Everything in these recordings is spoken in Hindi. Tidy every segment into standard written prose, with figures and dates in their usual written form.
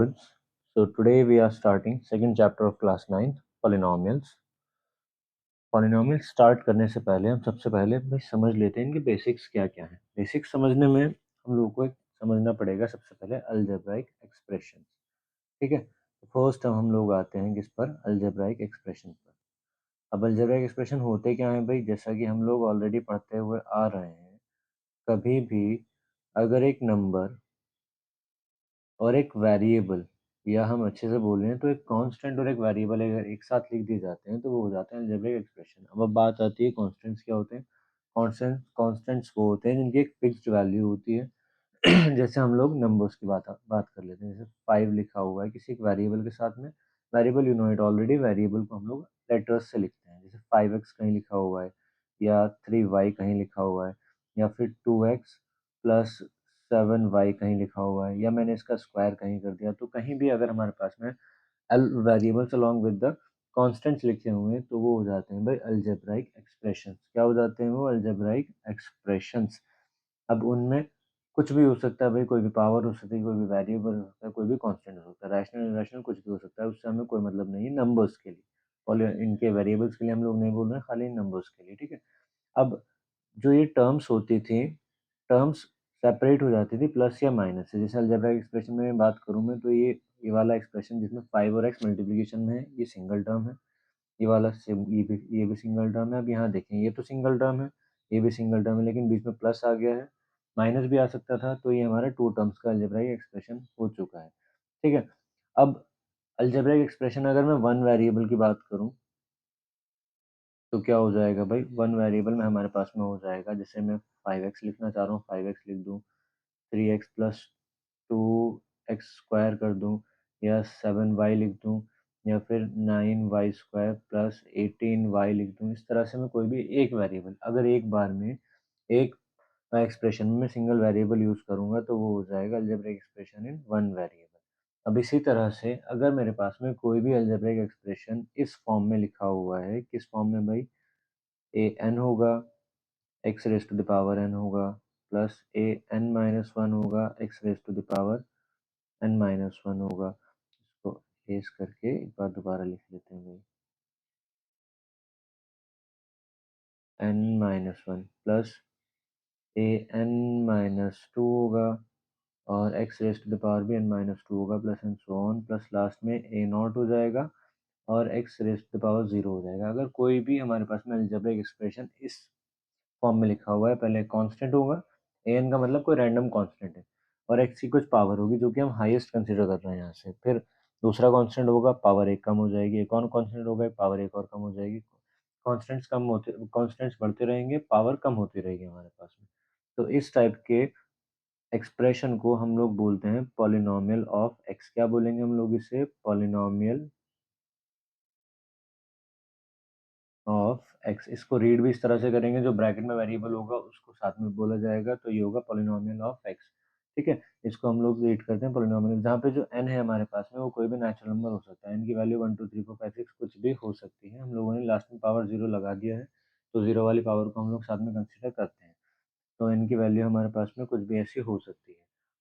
So today we are starting second chapter of class 9 polynomials. Polynomial start करने से पहले हम सबसे पहले भाई समझ लेते हैं इनके बेसिक्स क्या क्या हैं। बेसिक्स समझने में हम लोगों को एक समझना पड़ेगा सबसे पहले अलजेब्राइक एक्सप्रेशन। ठीक है, तो फर्स्ट हम लोग आते हैं किस पर, अलजेब्राइक एक्सप्रेशन पर। अब अलजेब्राइक एक्सप्रेशन होते क्या है भाई, जैसा कि हम लोग ऑलरेडी पढ़ते हुए आ रहे हैं, कभी भी अगर एक नंबर और एक वेरिएबल, या हम अच्छे से बोल रहे हैं तो एक कांस्टेंट और एक वेरिएबल अगर एक साथ लिख दिए जाते हैं तो वो हो जाते हैं अलजेब्रिक एक्सप्रेशन। अब बात आती है कांस्टेंट्स क्या होते हैं। कांस्टेंट्स वो होते हैं जिनकी एक फिक्स्ड वैल्यू होती है। जैसे हम लोग नंबर्स की बात कर लेते हैं, जैसे 5 लिखा हुआ है किसी एक वेरिएबल के साथ में। Variable you know it already, variable को हम लोग लेटर्स से लिखते हैं, जैसे 5x कहीं लिखा हुआ है, या 3y कहीं लिखा हुआ है, या फिर 2x प्लस 7y कहीं लिखा हुआ है, या मैंने इसका स्क्वायर कहीं कर दिया। तो कहीं भी अगर हमारे पास में variables along with the constants लिखे हुए हैं तो वो हो जाते हैं भाई अलजेब्राइक एक्सप्रेशंस। क्या हो जाते हैं वो, अलजेब्राइक एक्सप्रेशंस। अब उनमें कुछ भी हो सकता है भाई, कोई भी पावर हो सकती है, कोई भी वेरिएबल हो सकता है, कोई भी कांस्टेंट हो सकता है, रैशनल इरेशनल कुछ भी हो सकता है, उससे हमें कोई मतलब नहीं है नंबर्स के लिए। और इनके वेरिएबल्स के लिए हम लोग नहीं बोल रहे हैं, खाली नंबर्स के लिए। ठीक है, अब जो ये टर्म्स होती थी, टर्म्स सेपरेट हो जाती थी प्लस या माइनस से। जैसे अलजेब्रिक एक्सप्रेशन में बात करूँ मैं तो ये वाला एक्सप्रेशन जिसमें 5 और x मल्टीप्लिकेशन में है, ये सिंगल टर्म है। ये वाला ये भी सिंगल टर्म है। अब यहाँ देखें, ये तो सिंगल टर्म है, ये भी सिंगल टर्म है, लेकिन बीच में प्लस आ गया है, माइनस भी आ सकता था, तो ये हमारा टू टर्म्स का अलजेब्रिक एक्सप्रेशन हो चुका है। ठीक है, अब अलजेब्रिक एक्सप्रेशन अगर मैं वन वेरिएबल की बात करूँ तो क्या हो जाएगा भाई, वन वेरिएबल में हमारे पास में हो जाएगा, जैसे मैं 5x लिखना चाह रहा हूँ, 5x लिख दूँ, 3x प्लस 2x स्क्वायर कर दूँ, या 7y लिख दूँ, या फिर 9y स्क्वायर प्लस 18y लिख दूँ। इस तरह से मैं कोई भी एक वेरिएबल, अगर एक बार में एक एक्सप्रेशन में सिंगल वेरिएबल यूज़ करूँगा तो वो हो जाएगा algebraic expression in one variable. अब इसी तरह से अगर मेरे पास में कोई भी अलजेब्रिक एक्सप्रेशन इस फॉर्म में लिखा हुआ है, किस फॉर्म में भाई, ए एन होगा, x raise to the power n होगा, plus a n minus one होगा, x raise to the power n minus one होगा। इसको रेज करके एक बार दोबारा लिख लेते हैं भाई, n minus one plus a n minus two होगा, और x raise to the power भी एन माइनस टू होगा, plus and so on, plus last में ए नॉट हो जाएगा और x raise to the power zero हो जाएगा। अगर कोई भी हमारे पास में अलजेब्रिक एक्सप्रेशन इस फॉर्म में लिखा हुआ है, पहले कांस्टेंट होगा, ए एन का मतलब कोई रैंडम कांस्टेंट है, और एक्स की कुछ पावर होगी जो कि हम हाईएस्ट कंसीडर कर रहे हैं यहाँ से। फिर दूसरा कांस्टेंट होगा, पावर एक कम हो जाएगी, एक और कांस्टेंट होगा, पावर एक और कम हो जाएगी। कांस्टेंट्स बढ़ते रहेंगे, पावर कम होती रहेगी हमारे पास में। तो इस टाइप के एक्सप्रेशन को हम लोग बोलते हैं पॉलिनोमियल ऑफ एक्स। क्या बोलेंगे हम लोग इसे, पॉलिनोमियल ऑफ एक्स। इसको रीड भी इस तरह से करेंगे, जो ब्रैकेट में वेरिएबल होगा उसको साथ में बोला जाएगा, तो ये होगा पॉलिनोमियल ऑफ एक्स। ठीक है, इसको हम लोग रीड करते हैं पॉलिनोमियल, जहाँ पे जो n है हमारे पास में वो कोई भी नेचुरल नंबर हो सकता है। n की वैल्यू 1 2 3 4 5 6 कुछ भी हो सकती है। हम लोगों ने लास्ट में पावर जीरो लगा दिया है, तो जीरो वाली पावर को हम लोग साथ में कंसिडर करते हैं। तो n की वैल्यू हमारे पास में कुछ भी ऐसी हो सकती है।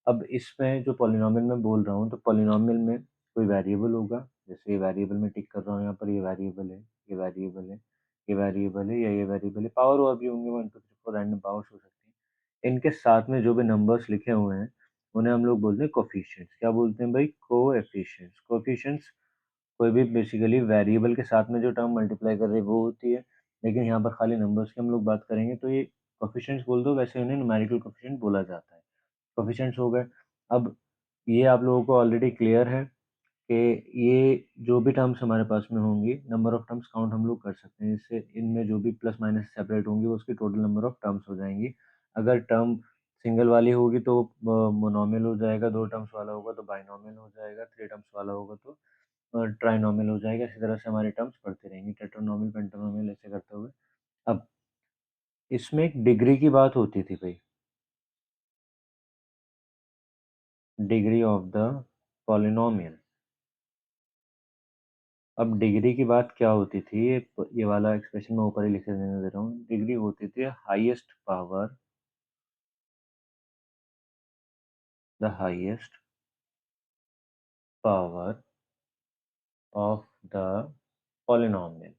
अब इसमें जो पॉलिनोमियल में बोल रहा हूँ, तो पॉलिनोमियल में कोई वेरिएबल होगा, जैसे ये वेरिएबल में टिक कर रहा हूँ यहाँ पर, ये वेरिएबल है, ये वेरिएबल है, ये वेरिएबल है, या ये वेरिएबल है। पावर और भी होंगे, 1 2 3 4 रैंडम पावर्स हो सकती हैं। इनके साथ में जो भी नंबर्स लिखे हुए हैं उन्हें हम लोग बोलते हैं कोफिशिएंट्स। क्या बोलते हैं भाई, कोएफिशिएंट्स। कोफिशिएंट्स कोई भी बेसिकली वेरिएबल के साथ में जो टर्म मल्टीप्लाई कर रही है वो होती है, लेकिन यहाँ पर खाली नंबर्स की हम लोग बात करेंगे तो ये कोफिशिएंट्स बोल दो, वैसे उन्हें न्यूमेरिकल कोफिशिएंट बोला जाता है। कोफिशिएंट्स हो गए। अब ये आप लोगों को ऑलरेडी क्लियर है कि ये जो भी टर्म्स हमारे पास में होंगी, नंबर ऑफ टर्म्स काउंट हम लोग कर सकते हैं इससे। इनमें जो भी प्लस माइनस सेपरेट होंगी वो उसकी टोटल नंबर ऑफ टर्म्स हो जाएंगी। अगर टर्म सिंगल वाली होगी तो मोनोमियल हो जाएगा, दो टर्म्स वाला होगा तो बाइनोमियल हो जाएगा, थ्री टर्म्स वाला होगा तो ट्राइनोमियल हो जाएगा। इसी तरह से हमारी टर्म्स बढ़ती रहेंगी, टेट्रानोमियल, पेंटानोमियल, ऐसे करते हुए। अब इसमें एक डिग्री की बात होती थी भाई, डिग्री ऑफ द पॉलिनोमियल। अब डिग्री की बात क्या होती थी, ये वाला एक्सप्रेशन मैं ऊपर ही लिखे देने दे रहा हूँ। डिग्री होती थी highest power, the highest power of the polynomial.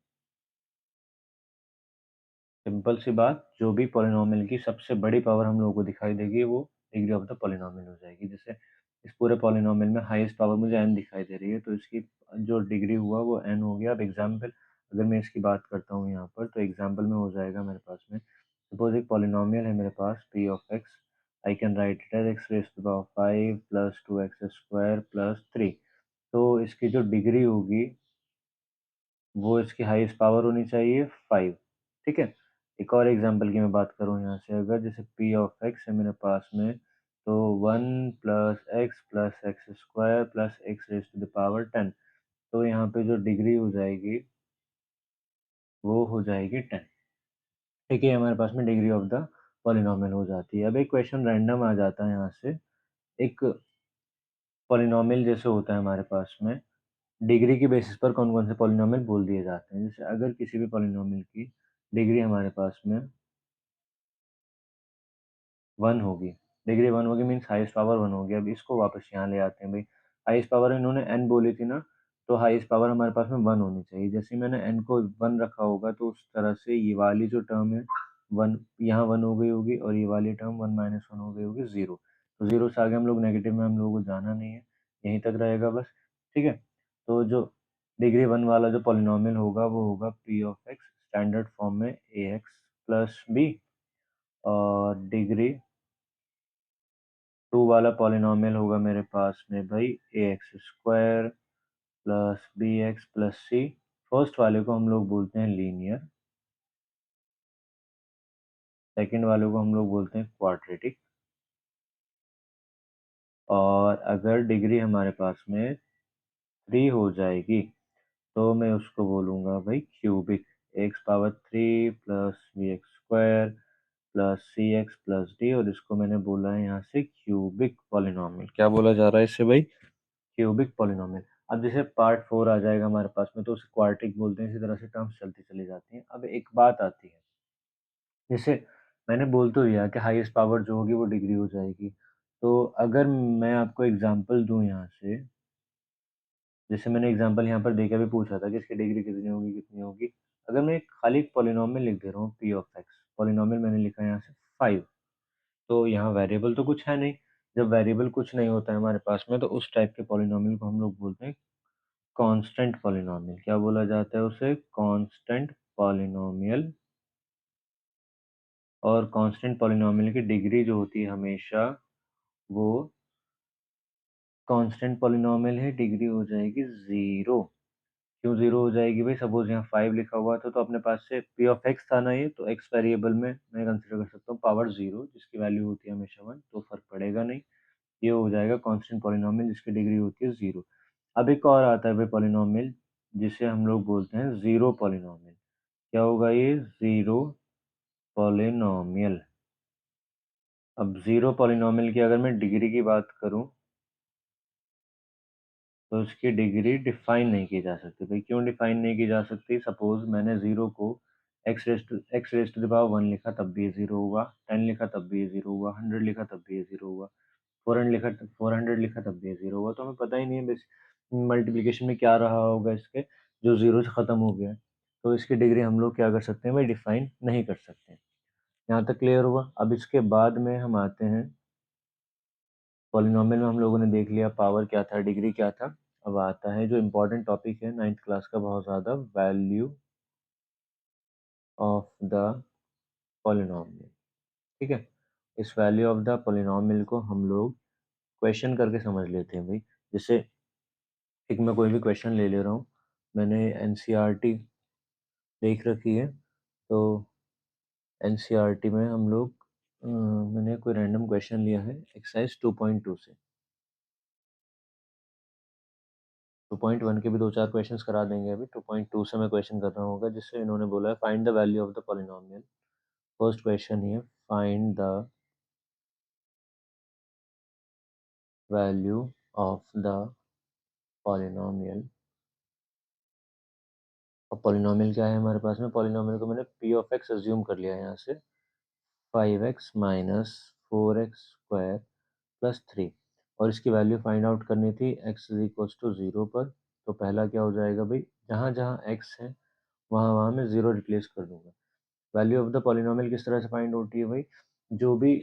Simple सी बात, जो भी पॉलिनोमियल की सबसे बड़ी पावर हम लोगों को दिखाई देगी वो डिग्री ऑफ द पॉलिनोमियल हो जाएगी। जैसे इस पूरे पॉलिनोमियल में हाईएस्ट पावर मुझे n दिखाई दे रही है, तो इसकी जो डिग्री हुआ वो n हो गया। अब एग्जाम्पल अगर मैं इसकी बात करता हूँ यहाँ पर, तो एग्जाम्पल में हो जाएगा मेरे पास में, सपोज एक पॉलिनोमियल है मेरे पास p of x, I can write it as x raise to the power 5 plus 2x square plus 3। तो इसकी जो डिग्री होगी वो इसकी हाईएस्ट पावर होनी चाहिए 5। ठीक है। एक और एग्जांपल की मैं बात करूँ यहाँ से, अगर जैसे p ऑफ x है मेरे पास में, तो 1 plus x square plus x raise to the power 10। तो यहाँ पे जो डिग्री हो जाएगी वो हो जाएगी 10। ठीक है, हमारे पास में डिग्री ऑफ द पॉलिनोमियल हो जाती है। अब एक क्वेश्चन रैंडम आ जाता है यहाँ से, एक पॉलिनोमियल जैसे होता है हमारे पास में, डिग्री के बेसिस पर कौन कौन से पॉलिनोमियल बोल दिए जाते हैं। जैसे अगर किसी भी पॉलिनोमियल की डिग्री हमारे पास में 1 होगी, डिग्री 1 होगी मीन्स हाईएस्ट पावर 1 होगी। अब इसको वापस यहाँ ले आते हैं भाई, हाईएस्ट पावर इन्होंने n बोली थी ना, तो हाईएस्ट पावर हमारे पास में 1 होनी चाहिए। जैसे ही मैंने n को 1 रखा होगा तो उस तरह से ये वाली जो टर्म है 1 यहाँ 1 हो गई होगी, और ये वाली टर्म 1 माइनस 1 हो गई होगी 0। तो 0 से आगे हम लोग नेगेटिव में हम लोगों को जाना नहीं है, यहीं तक रहेगा बस। ठीक है। तो जो डिग्री 1 वाला जो पॉलिनोमियल होगा वो होगा p of x, standard form में ax प्लस b। और डिग्री 2 वाला पॉलिनोमियल होगा मेरे पास में भाई A X square plus B X plus C. First वाले को हम लोग बोलते हैं लीनियर, सेकंड वाले को हम लोग बोलते हैं क्वाड्रेटिक। और अगर डिग्री हमारे पास में 3 हो जाएगी तो मैं उसको बोलूँगा भाई cubic, X power 3 plus B X square plus C X plus D. और इसको मैंने बोला है यहाँ से क्यूबिक पॉलिनोमियल। क्या बोला जा रहा है इससे भाई? Cubic polynomial. अब जैसे पार्ट 4 आ जाएगा हमारे पास में, तो उसे क्वाड्रेटिक बोलते हैं। इसी तरह से टर्म्स चलती चली जाती हैं। अब एक बात आती है, जैसे मैंने बोल तो दिया कि हाईएस्ट पावर जो होगी वो डिग्री हो जाएगी। तो अगर मैं आपको एग्जांपल दूं यहाँ से, जैसे मैंने एग्जांपल यहाँ पर देके भी पूछा था कि इसकी डिग्री कितनी होगी कितनी होगी। अगर मैं खाली एक पॉलिनोमियल लिख दे रहा हूँ पी ऑफ एक्स, पॉलिनोमियल मैंने लिखा है यहाँ से 5, तो यहाँ वेरिएबल तो कुछ है नहीं। जब वेरिएबल कुछ नहीं होता है हमारे पास में, तो उस टाइप के पॉलिनोमियल को हम लोग बोलते हैं कांस्टेंट पॉलिनोमियल। क्या बोला जाता है उसे? Constant polynomial. और कांस्टेंट पॉलिनोमियल की डिग्री जो होती है हमेशा, वो कांस्टेंट पॉलिनोमियल है, डिग्री हो जाएगी 0। क्यों 0 हो जाएगी भाई? सपोज यहाँ 5 लिखा हुआ था, तो अपने पास से p ऑफ x था ना, ये तो x वेरिएबल में मैं कंसिडर कर सकता हूँ पावर 0, जिसकी वैल्यू होती है हमेशा 1, तो फर्क पड़ेगा नहीं। ये हो जाएगा कांस्टेंट पॉलिनोमियल जिसकी डिग्री होती है 0। अब एक और आता है भाई पॉलिनोमियल, जिसे हम लोग बोलते हैं जीरो पॉलिनोमियल। क्या होगा ये? Zero polynomial. अब जीरो पॉलिनोमियल की अगर मैं डिग्री की बात करूं, तो इसकी डिग्री डिफाइन नहीं की जा सकती। भाई क्यों डिफाइन नहीं की जा सकती? सपोज मैंने जीरो को x raise to the power 1 लिखा तब भी ये जीरो हुआ, 10 लिखा तब भी ये जीरो हुआ, 100 लिखा तब भी ये जीरो हुआ, 400 लिखा तब भी ये जीरो हुआ। तो हमें पता ही नहीं है बेस मल्टीप्लिकेशन में क्या रहा होगा इसके, जो जीरो से खत्म हो गया है। तो इसकी डिग्री हम लोग क्या कर सकते हैं भाई? डिफाइन नहीं कर सकते। यहाँ तक क्लियर हुआ। अब इसके बाद में हम आते हैं, पॉलिनोमियल में हम लोगों ने देख लिया पावर क्या था, डिग्री क्या था। अब आता है जो इम्पोर्टेंट टॉपिक है 9th क्लास का बहुत ज़्यादा, वैल्यू ऑफ द पॉलिनोमियल। ठीक है। इस वैल्यू ऑफ द पॉलिनोमियल को हम लोग क्वेश्चन करके समझ लेते हैं भाई। जैसे एक मैं कोई भी क्वेश्चन ले ले रहा हूँ, मैंने एनसीईआरटी देख रखी है, तो एनसीईआरटी में हम लोग मैंने कोई रैंडम क्वेश्चन लिया है एक्सरसाइज 2.2 से। 2.1 के भी दो चार क्वेश्चंस करा देंगे। अभी 2.2 से मैं क्वेश्चन कर रहा हूँ, जिससे इन्होंने बोला है find the value of the polynomial. First question ही है, find the value of the polynomial. और पॉलिनोमियल क्या है हमारे पास में? पॉलिनोमियल को मैंने p ऑफ x अज्यूम कर लिया है यहाँ से, 5x minus 4x square plus 3। और इसकी वैल्यू फाइंड आउट करनी थी x इज इक्वल्स टू 0 पर। तो पहला क्या हो जाएगा भाई, जहाँ जहाँ x है वहाँ वहाँ मैं 0 रिप्लेस कर दूंगा। वैल्यू ऑफ द पॉलिनोमियल किस तरह से फाइंड होती है भाई, जो भी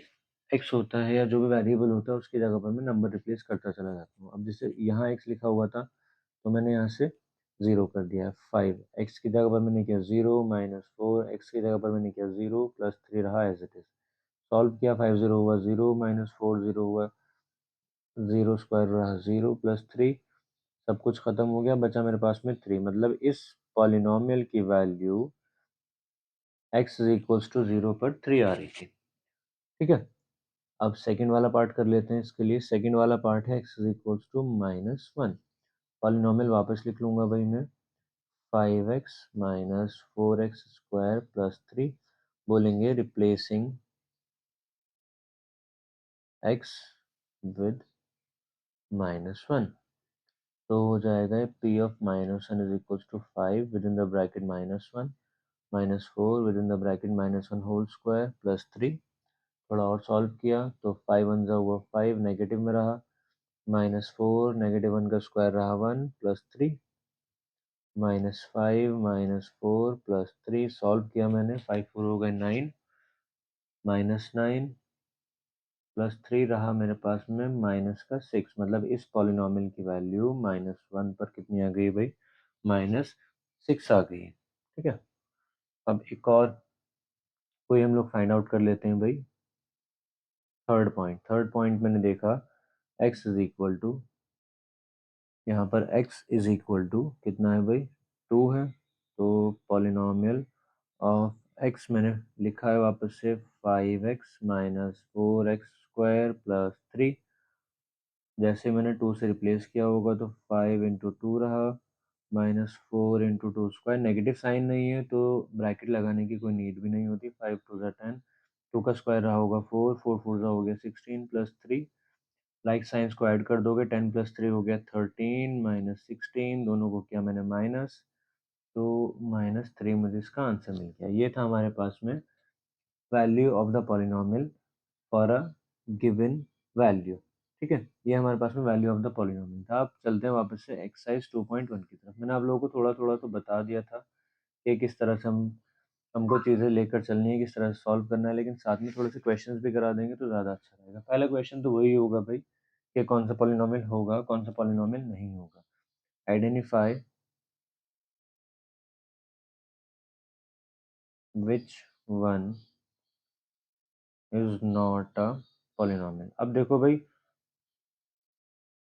x होता है या जो भी वेरिएबल होता है उसकी जगह पर मैं नंबर रिप्लेस करता चला जाता हूँ। अब जैसे यहाँ x लिखा हुआ था तो मैंने यहाँ से 0 कर दिया है 5, x की जगह पर मैंने किया 0 -4, x की जगह पर मैंने किया 0 +3 रहा एज इट इज। सॉल्व किया 5 0 हुआ 0 -4 0 हुआ 0 स्क्वायर रहा 0 +3, सब कुछ खत्म हो गया, बचा मेरे पास में 3। मतलब इस पॉलिनोमियल की value x is equals to 0 पर 3 आ रही थी। ठीक है, अब सेकंड वाला पार्ट कर लेते हैं। इसके लिए सेकंड वाला पार्ट है x is equals to -1। Polynomial वापस लिख लूंगा भाई मैं, 5x -4x स्क्वायर +3, बोलेंगे रिप्लेसिंग x विद -1। तो हो जाएगा p of -1 is equals to 5 within the bracket -1 -4 within the bracket -1 whole square +3। थोड़ा और सॉल्व किया तो 5 1 जा हुआ 5, नेगेटिव में रहा, -4 -1 का स्क्वायर रहा 1 +3, -5 -4 +3 सॉल्व किया मैंने, 5 4 हो गए 9, -9 +3 रहा मेरे पास में माइनस का 6। मतलब इस पॉलिनोमियल की वैल्यू -1 पर कितनी आ गई भाई, -6 आ गई। ठीक है, अब एक और कोई हम लोग फाइंड आउट कर लेते हैं भाई। थर्ड पॉइंट मैंने देखा x इज इक्वल टू, यहाँ पर x इज इक्वल टू कितना है भाई, 2 है। तो पॉलिनोमियल ऑफ x मैंने लिखा है वापस से 5x -4x स्क्वायर +3। जैसे मैंने 2 से रिप्लेस किया होगा तो 5 इंटू 2 रहा, -4 इंटू 2 स्क्वायर, नेगेटिव साइन नहीं है तो ब्रैकेट लगाने की कोई नीड भी नहीं होती। 5 2 ज़ा 10, 2 का स्क्वायर रहा होगा 4, 4 4 ज़ा हो गया 16 +3, लाइक साइंस को ऐड कर दोगे, 10 +3 हो गया 13 -16, दोनों को किया मैंने माइनस, तो -3 मुझे इसका आंसर मिल गया। ये था हमारे पास में value of the polynomial for a given value. ठीक है, ये हमारे पास में वैल्यू ऑफ द पॉलिनोमियल था। अब चलते हैं वापस से एक्सरसाइज 2.1 की तरफ। मैंने आप लोगों को थोड़ा थोड़ा तो बता दिया था कि किस तरह से हमको चीज़ें लेकर चलनी है, किस तरह से सॉल्व करना है, लेकिन साथ में थोड़े से क्वेश्चंस भी करा देंगे तो ज़्यादा अच्छा रहेगा। पहला क्वेश्चन तो वही होगा भाई कि कौन सा पॉलिनोमियल होगा, कौन सा पॉलिनोमियल नहीं होगा। Identify which one is not a polynomial. अब देखो भाई,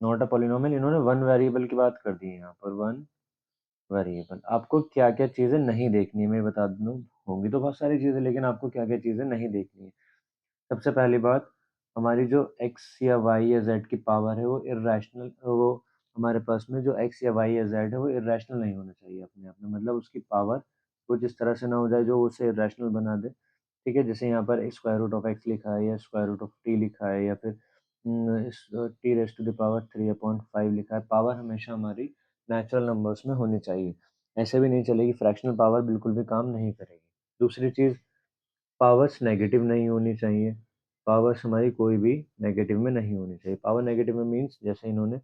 नॉट अ पॉलिनोमियल, इन्होंने वन वेरिएबल की बात कर दी है यहाँ पर, वन वेरिएबल। आपको क्या क्या चीज़ें नहीं देखनी है मैं बता दूँ, होंगी तो बहुत सारी चीज़ें, लेकिन आपको क्या क्या चीज़ें नहीं देखनी है। सबसे पहली बात, हमारी जो x या y या z की पावर है वो इर्रेशनल, वो हमारे पास में जो x या y या z है वो इर्रेशनल नहीं होना चाहिए अपने आप में। मतलब उसकी पावर कुछ इस तरह से ना हो जाए जो उसे इर्रेशनल बना दे। ठीक है, जैसे यहाँ पर स्क्वायर रूट ऑफ x लिखा है या स्क्वायर रूट ऑफ t लिखा है या फिर t raise to the power 3/5 लिखा है। पावर हमेशा हमारी नेचुरल नंबर्स में होनी चाहिए, ऐसे भी नहीं चलेगी, फ्रैक्शनल पावर बिल्कुल भी काम नहीं करेगी। दूसरी चीज़, पावर्स नेगेटिव नहीं होनी चाहिए। पावर्स हमारी कोई भी नेगेटिव में नहीं होनी चाहिए। पावर नेगेटिव में मीन्स जैसे इन्होंने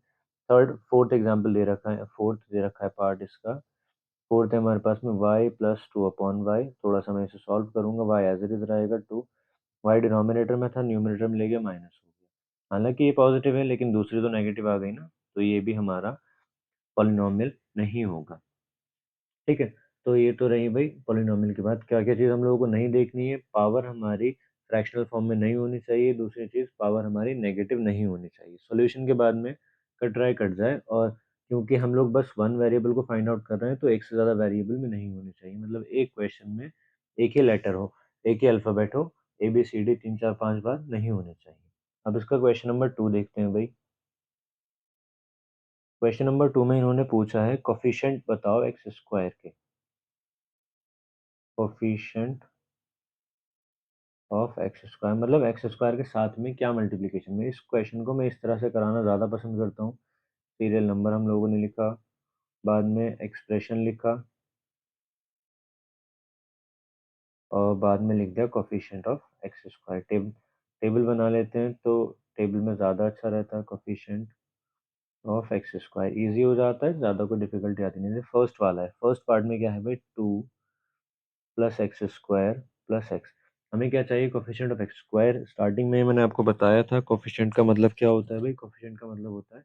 फोर्थ एग्जाम्पल दे रखा है, फोर्थ दे रखा है पार्ट इसका। फोर्थ है हमारे पास में y प्लस 2/y। थोड़ा सा मैं इसे सॉल्व करूंगा, y एज इट इज रहेगा 2, y डिनोमिनेटर में था, न्यूमिनेटर में ले गया माइनस हो गया। हालांकि ये पॉजिटिव है लेकिन दूसरी तो नेगेटिव आ गई ना, तो ये भी हमारा पॉलिनोमियल नहीं होगा। ठीक है, तो ये तो रही भाई पॉलिनोमियल की बात। क्या क्या चीज़ हम लोगों को नहीं देखनी है, पावर हमारी फ्रैक्शनल फॉर्म में नहीं होनी चाहिए। दूसरी चीज़, पावर हमारी नेगेटिव नहीं होनी चाहिए। सॉल्यूशन के बाद में कट राय कट जाए, और क्योंकि हम लोग बस वन वेरिएबल को फाइंड आउट कर रहे हैं तो एक से ज़्यादा वेरिएबल में नहीं होनी चाहिए। मतलब एक क्वेश्चन में एक ही लेटर हो, एक ही अल्फ़ाबेट हो, ABCD 3 4 5 बार नहीं होने चाहिए। अब इसका क्वेश्चन नंबर 2 देखते हैं भाई। क्वेश्चन नंबर 2 में इन्होंने पूछा है कोफिशिएंट बताओ एक्स स्क्वायर के। कोफिशिएंट ऑफ एक्स स्क्वायर मतलब एक्स स्क्वायर के साथ में क्या मल्टीप्लिकेशन में। इस क्वेश्चन को मैं इस तरह से कराना ज़्यादा पसंद करता हूँ। सीरियल नंबर हम लोगों ने लिखा, बाद में एक्सप्रेशन लिखा, और बाद में लिख दिया coefficient of x square. Table बना लेते हैं। तो टेबल में ज़्यादा अच्छा रहता है, coefficient of x square easy हो जाता है, ज़्यादा कोई डिफिकल्टी आती नहीं। फर्स्ट वाला है, फर्स्ट पार्ट में क्या है भाई, 2 plus x square plus x. हमें क्या चाहिए, coefficient of x square. Starting में मैंने आपको बताया था कोफिशिएंट का मतलब क्या होता है भाई, कोफिशिएंट का मतलब होता है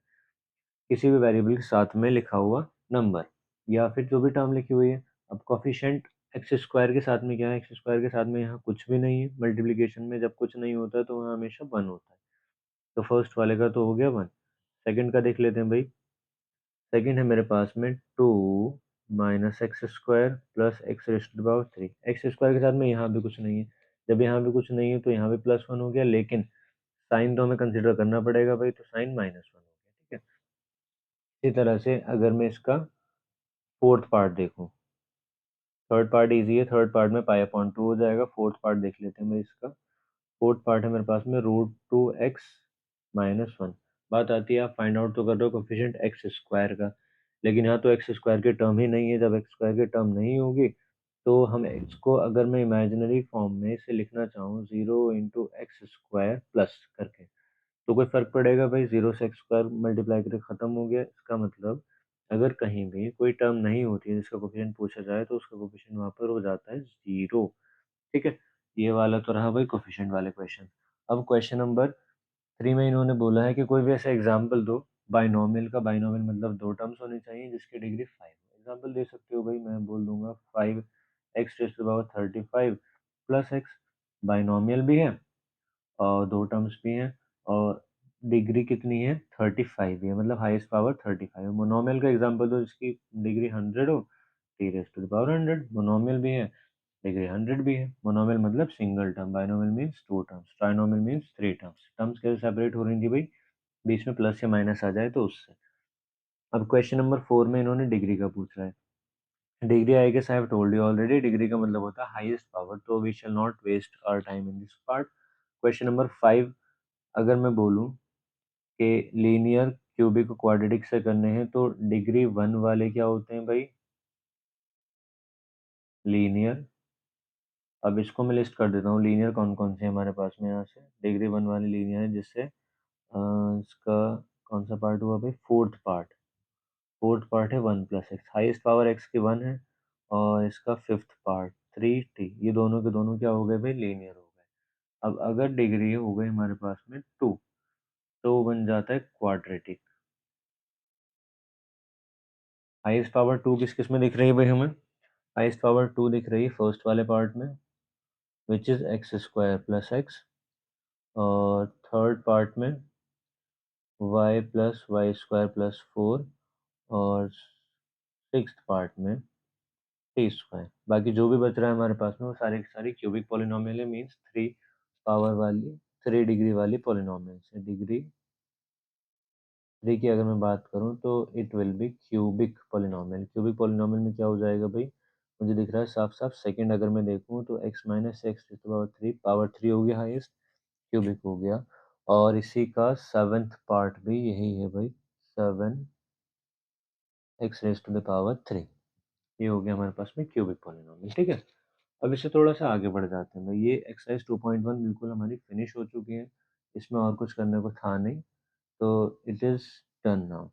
किसी भी वेरिएबल के साथ में लिखा हुआ नंबर या फिर जो भी टर्म लिखी हुई है। अब कोफिशिएंट एक्स स्क्वायर के साथ में क्या है, एक्स स्क्वायर के साथ में यहाँ कुछ भी नहीं है, मल्टीप्लिकेशन में जब कुछ नहीं होता है तो वहाँ हमेशा वन होता है। तो फर्स्ट वाले का तो हो गया वन। सेकंड का देख लेते हैं भाई। सेकंड है मेरे पास में 2 minus x square plus x raise to the power 3। X square के साथ में यहाँ भी कुछ नहीं है, जब यहाँ भी कुछ नहीं है तो यहाँ भी प्लस वन हो गया, लेकिन साइन तो हमें कंसिडर करना पड़ेगा भाई, तो साइन माइनस वन हो गया, ठीक है। इसी तरह से अगर मैं इसका फोर्थ पार्ट देखूँ, थर्ड पार्ट इजी है, थर्ड पार्ट में पाई अपॉन टू हो जाएगा। फोर्थ पार्ट देख लेते हैं भाई इसका। फोर्थ पार्ट है मेरे पास में root two x minus one. बात आती है, आप फाइंड आउट तो कर रहे हो कोफिशिएंट एक्स स्क्वायर का, लेकिन यहाँ तो एक्स स्क्वायर की टर्म ही नहीं है। जब एक्स स्क्वायर की टर्म नहीं होगी तो हम इसको, अगर मैं इमेजिनरी फॉर्म में इसे लिखना चाहूँ, zero into x square plus करके, तो कोई फर्क पड़ेगा भाई, जीरो से एक्स स्क्वायर मल्टीप्लाई करके खत्म हो गया। इसका मतलब अगर कहीं भी कोई टर्म नहीं होती है जिसका कोफिशिएंट पूछा जाए तो उसका कोफिशिएंट वहां पर हो जाता है जीरो, ठीक है। ये वाला तो रहा भाई कोफिशिएंट वाले क्वेश्चन। अब क्वेश्चन नंबर 3 में इन्होंने बोला है कि कोई भी ऐसा एग्जाम्पल दो बाइनोमियल का। बाइनोमियल मतलब दो टर्म्स होनी चाहिए जिसकी डिग्री 5। एग्जाम्पल दे सकते हो भाई, मैं बोल दूंगा 5 x raise to the power 35 plus x. Binomial भी है और दो टर्म्स भी हैं, और डिग्री कितनी है, 35 है, मतलब हाईएस्ट पावर 35। मोनोमियल का एग्जांपल दो जिसकी डिग्री 100 हो, t raise to the power 100। Monomial भी है, डिग्री 100 भी है। मोनोमियल मतलब single term, binomial means two terms, trinomial means three terms. Terms कैसे सेपरेट हो रही थी भाई, बीच में प्लस या माइनस आ जाए तो उससे। अब क्वेश्चन नंबर 4 में इन्होंने डिग्री का पूछ रहा है। Degree I guess I have told you already, degree का मतलब होता है हाईएस्ट पावर, तो we shall not waste our time in this part. Question number 5, अगर मैं बोलूं कि लीनियर क्यूबिक को क्वाड्रेटिक से करने हैं तो डिग्री 1 वाले क्या होते हैं भाई, लीनियर। अब इसको मैं लिस्ट कर देता हूँ, लीनियर कौन कौन से हमारे पास में यहाँ से। डिग्री 1 वाले लीनियर है जिससे इसका कौन सा पार्ट हुआ भाई, फोर्थ पार्ट। फोर्थ पार्ट है 1 plus x, highest power x की 1 है, और इसका फिफ्थ पार्ट 3t। ये दोनों के दोनों क्या हो गए भाई, लीनियर हो गए। अब अगर डिग्री हो गई हमारे पास में 2, तो वो बन जाता है क्वाड्रेटिक। हाईएस्ट पावर 2 किस किस में दिख रही है भाई हमें, हाईएस्ट पावर 2 दिख रही है फर्स्ट वाले पार्ट में, which is x square plus x, और थर्ड पार्ट में y plus y square plus 4, और सिक्स्थ पार्ट में टी स्क्वायर। बाकी जो भी बच रहा है हमारे पास में वो सारी की सारी क्यूबिक पॉलिनोमियल है, मीन्स 3 पावर वाली, 3 डिग्री वाली पॉलिनोमियल है। डिग्री 3 की अगर मैं बात करूं तो it will be cubic polynomial. Cubic polynomial में क्या हो जाएगा भाई, मुझे दिख रहा है साफ साफ। सेकंड अगर मैं देखूं तो x माइनस एक्स पावर 3 हो गया हाईएस्ट, क्यूबिक हो गया। और इसी का सेवेंथ पार्ट भी यही है भाई, 7 x raise to the power 3। ये हो गया हमारे पास में क्यूबिक पॉलिनोमियल, ठीक है। अब इससे थोड़ा सा आगे बढ़ जाते हैं भाई। ये एक्सरसाइज 2.1 बिल्कुल हमारी फिनिश हो चुकी है, इसमें और कुछ करने को था नहीं, तो it is done now.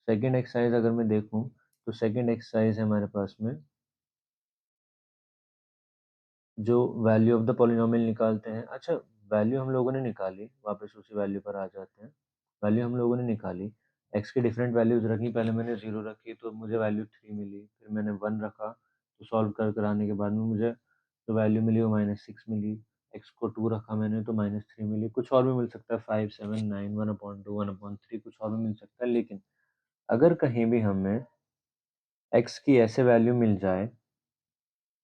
Second exercise अगर मैं देखूं तो सेकेंड एक्सरसाइज है हमारे पास में, जो वैल्यू ऑफ द पॉलिनोमियल निकालते हैं। अच्छा, वैल्यू हम लोगों ने निकाली, वापस उसी वैल्यू पर आ जाते हैं। वैल्यू हम लोगों ने निकाली, एक्स की डिफरेंट वैल्यूज रखी। पहले मैंने जीरो रखी तो मुझे वैल्यू 3 मिली, फिर मैंने 1 रखा तो सॉल्व कर कर आने के बाद में मुझे जो वैल्यू मिली वो -6 मिली। एक्स को 2 रखा मैंने तो -3 मिली। कुछ और भी मिल सकता है, 5 7 9 1/2 1/3, कुछ और भी मिल सकता है। लेकिन अगर कहीं भी हमें एक्स की ऐसे वैल्यू मिल जाए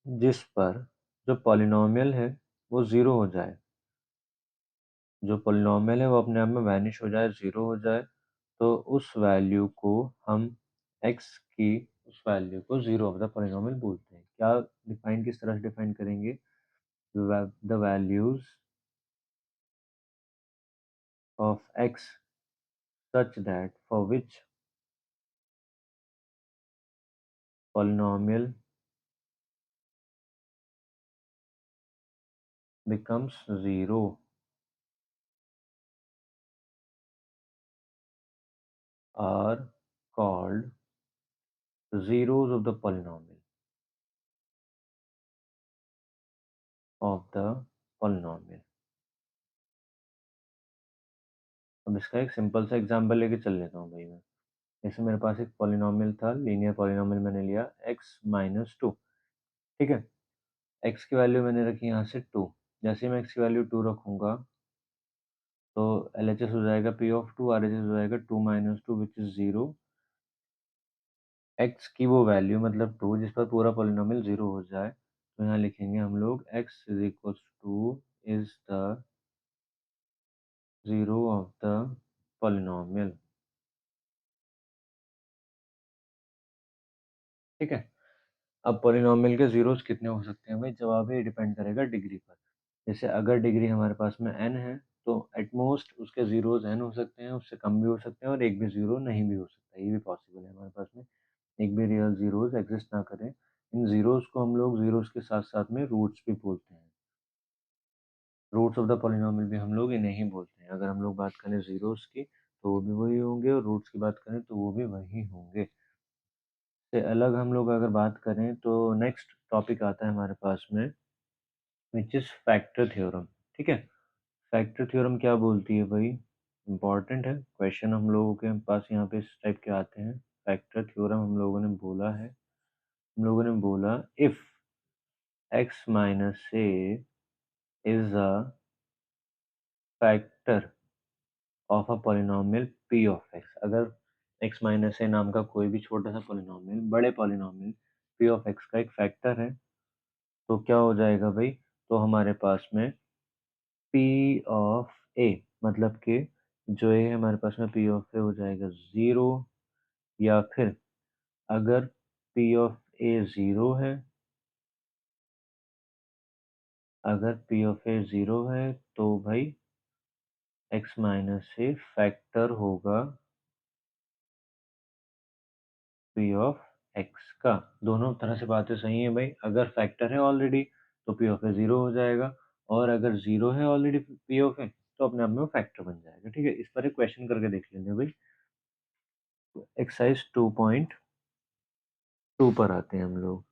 जिस पर जो पॉलिनोमियल है वो ज़ीरो हो जाए, जो पॉलिनोमियल है वो अपने आप में वैनिश हो जाए, ज़ीरो हो जाए, तो उस वैल्यू को हम एक्स की उस वैल्यू को ज़ीरो ऑफ द पॉलिनोमियल बोलते हैं। क्या डिफाइन, किस तरह से डिफाइन करेंगे, the values of x such that for which polynomial becomes zero are called zeros of the polynomial of the polynomial। अब इसका एक सिंपल सा एग्जांपल लेके चल लेता हूँ भाई मैं। जैसे मेरे पास एक पॉलिनोमियल था, लीनियर पॉलिनोमियल मैंने लिया x-2, ठीक है। x की वैल्यू मैंने रखी यहाँ से 2। जैसे ही मैं x की वैल्यू 2 रखूंगा तो LHS हो जाएगा p ऑफ 2, RHS हो जाएगा 2 - 2 विच इज 0। x की वो वैल्यू मतलब 2 जिस पर पूरा पॉलिनोमियल 0 हो जाए, तो यहाँ लिखेंगे हम लोग x is equal two is the zero of the polynomial, ठीक है। अब पॉलिनोमियल के जीरोस कितने हो सकते हैं भाई, जवाब ये डिपेंड करेगा डिग्री पर। जैसे अगर डिग्री हमारे पास में n है तो एटमोस्ट उसके जीरोस n हो सकते हैं, उससे कम भी हो सकते हैं और एक भी जीरो नहीं भी हो सकता, ये भी पॉसिबल है हमारे पास में एक भी रियल जीरोस एग्जिस्ट ना करें। इन जीरोस को हम लोग जीरोस के साथ साथ में रूट्स भी बोलते हैं, रूट्स ऑफ द पॉलिनोमियल भी हम लोग इन्हें ही बोलते हैं। अगर हम लोग बात करें जीरोस की तो वो भी वही होंगे और रूट्स की बात करें तो वो भी वही होंगे। से अलग हम लोग अगर बात करें तो नेक्स्ट टॉपिक आता है हमारे पास में विच इज फैक्टर थ्योरम, ठीक है। फैक्टर थ्योरम क्या बोलती है भाई, इंपॉर्टेंट है क्वेश्चन हम लोगों के पास यहाँ पे इस टाइप के आते हैं। फैक्टर थ्योरम हम लोगों ने बोला है, हम लोगों ने बोला if x minus A is a factor of a polynomial p of x, अगर x माइनस ए नाम का कोई भी छोटा सा पॉलिनोमियल बड़े पॉलिनोमियल p ऑफ x का एक फैक्टर है, तो क्या हो जाएगा भाई, तो हमारे पास में p ऑफ a मतलब कि जो a है हमारे पास में p ऑफ a हो जाएगा 0, या फिर अगर p ऑफ a 0 है, अगर p ऑफ a 0 है तो भाई x माइनस a फैक्टर होगा p ऑफ x का। दोनों तरह से बातें सही है भाई, अगर फैक्टर है ऑलरेडी तो p ऑफ a 0 हो जाएगा, और अगर 0 है ऑलरेडी p ऑफ a तो अपने आप में वो फैक्टर बन जाएगा, ठीक है। इस पर एक क्वेश्चन करके देख लेंगे भाई। एक्सरसाइज 2.2 पर आते हैं हम लोग।